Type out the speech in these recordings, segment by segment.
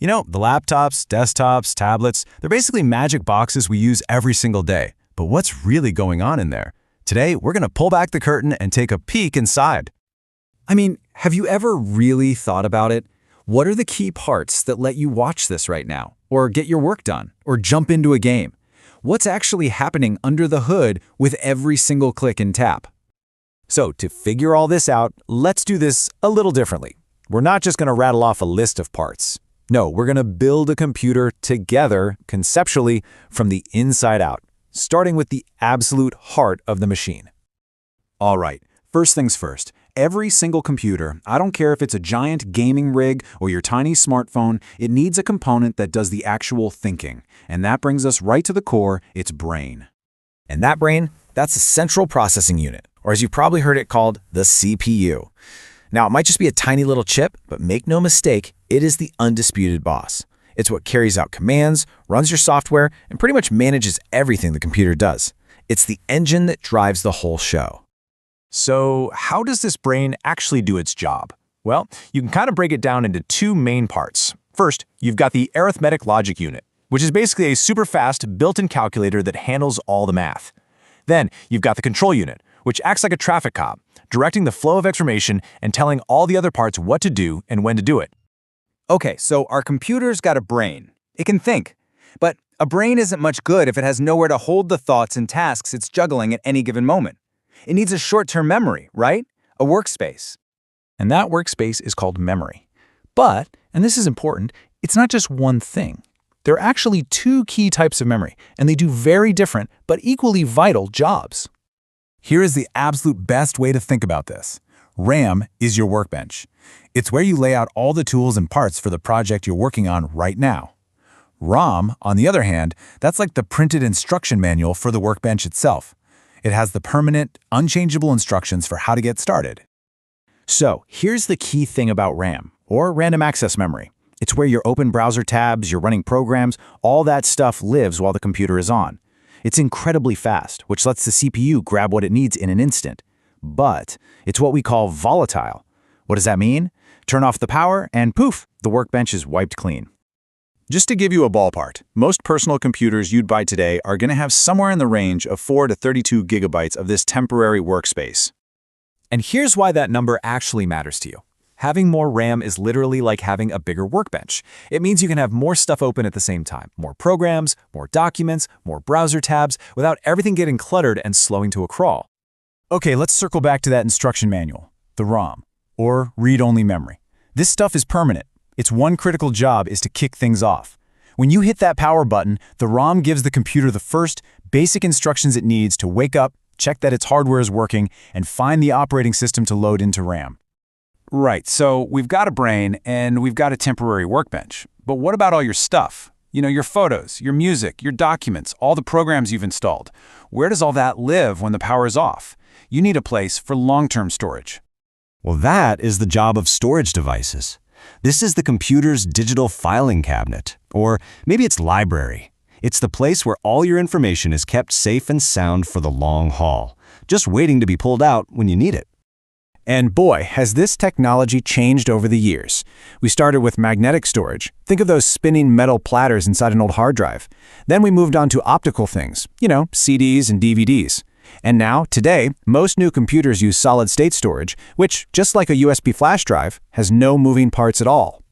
You know, the laptops, desktops, tablets, they're basically magic boxes we use every single day. But what's really going on in there? Today, we're going to pull back the curtain and take a peek inside. I mean, have you ever really thought about it? What are the key parts that let you watch this right now, or get your work done, or jump into a game? What's actually happening under the hood with every single click and tap? So to figure all this out, let's do this a little differently. We're not just going to rattle off a list of parts. No, we're going to build a computer together, conceptually, from the inside out, starting with the absolute heart of the machine. All right, first things first. Every single computer, I don't care if it's a giant gaming rig or your tiny smartphone, it needs a component that does the actual thinking. And that brings us right to the core, its brain. And that brain, that's a central processing unit, or as you've probably heard it called, the CPU. Now, it might just be a tiny little chip, but make no mistake, it is the undisputed boss. It's what carries out commands, runs your software, and pretty much manages everything the computer does. It's the engine that drives the whole show. So how does this brain actually do its job? Well, you can kind of break it down into two main parts. First, you've got the arithmetic logic unit, which is basically a super fast built-in calculator that handles all the math. Then you've got the control unit, which acts like a traffic cop, directing the flow of information and telling all the other parts what to do and when to do it. Okay, so our computer's got a brain. It can think. But a brain isn't much good if it has nowhere to hold the thoughts and tasks it's juggling at any given moment. It needs a short-term memory, right? A workspace. And that workspace is called memory. But, and this is important, it's not just one thing. There are actually two key types of memory, and they do very different but equally vital jobs. Here is the absolute best way to think about this. RAM is your workbench. It's where you lay out all the tools and parts for the project you're working on right now. ROM, on the other hand, that's like the printed instruction manual for the workbench itself. It has the permanent, unchangeable instructions for how to get started. So here's the key thing about RAM, or random access memory. It's where your open browser tabs, your running programs, all that stuff lives while the computer is on. It's incredibly fast, which lets the CPU grab what it needs in an instant. But it's what we call volatile. What does that mean? Turn off the power and poof, the workbench is wiped clean. Just to give you a ballpark, most personal computers you'd buy today are going to have somewhere in the range of 4 to 32 gigabytes of this temporary workspace. And here's why that number actually matters to you. Having more RAM is literally like having a bigger workbench. It means you can have more stuff open at the same time, more programs, more documents, more browser tabs, without everything getting cluttered and slowing to a crawl. Okay, let's circle back to that instruction manual, the ROM, or read-only memory. This stuff is permanent. Its one critical job is to kick things off. When you hit that power button, the ROM gives the computer the first basic instructions it needs to wake up, check that its hardware is working, and find the operating system to load into RAM. Right, so we've got a brain and we've got a temporary workbench. But what about all your stuff? You know, your photos, your music, your documents, all the programs you've installed. Where does all that live when the power is off? You need a place for long-term storage. Well, that is the job of storage devices. This is the computer's digital filing cabinet, or maybe it's library. It's the place where all your information is kept safe and sound for the long haul, just waiting to be pulled out when you need it. And boy, has this technology changed over the years. We started with magnetic storage. Think of those spinning metal platters inside an old hard drive. Then we moved on to optical things, you know, CDs and DVDs. And now, today, most new computers use solid-state storage, which, just like a USB flash drive, has no moving parts at all.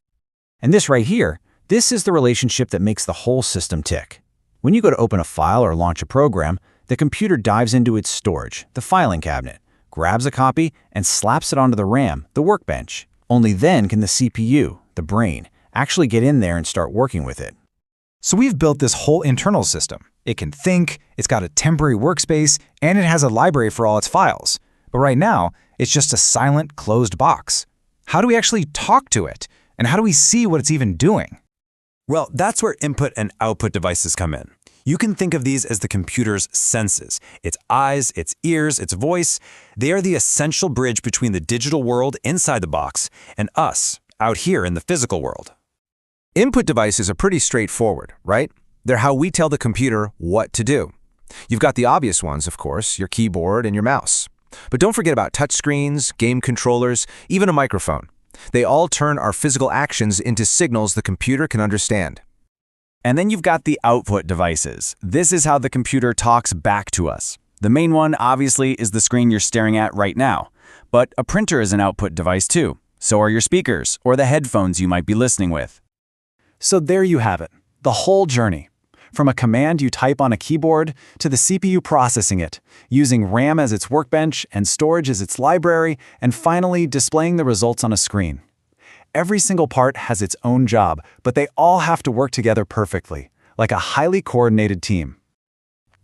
And this right here, this is the relationship that makes the whole system tick. When you go to open a file or launch a program, the computer dives into its storage, the filing cabinet, grabs a copy, and slaps it onto the RAM, the workbench. Only then can the CPU, the brain, actually get in there and start working with it. So we've built this whole internal system. It can think, it's got a temporary workspace, and it has a library for all its files. But right now, it's just a silent, closed box. How do we actually talk to it? And how do we see what it's even doing? Well, that's where input and output devices come in. You can think of these as the computer's senses. Its eyes, its ears, its voice. They are the essential bridge between the digital world inside the box and us out here in the physical world. Input devices are pretty straightforward, right? They're how we tell the computer what to do. You've got the obvious ones, of course, your keyboard and your mouse. But don't forget about touchscreens, game controllers, even a microphone. They all turn our physical actions into signals the computer can understand. And then you've got the output devices. This is how the computer talks back to us. The main one, obviously, is the screen you're staring at right now. But a printer is an output device too. So are your speakers or the headphones you might be listening with. So there you have it, the whole journey. From a command you type on a keyboard to the CPU processing it, using RAM as its workbench and storage as its library, and finally displaying the results on a screen. Every single part has its own job, but they all have to work together perfectly, like a highly coordinated team.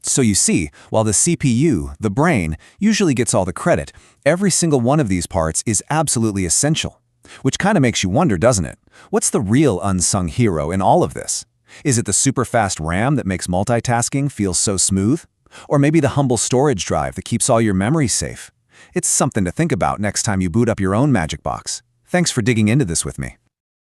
So you see, while the CPU, the brain, usually gets all the credit, every single one of these parts is absolutely essential. Which kind of makes you wonder, doesn't it? What's the real unsung hero in all of this? Is it the super fast RAM that makes multitasking feel so smooth? Or maybe the humble storage drive that keeps all your memories safe? It's something to think about next time you boot up your own Magic Box. Thanks for digging into this with me.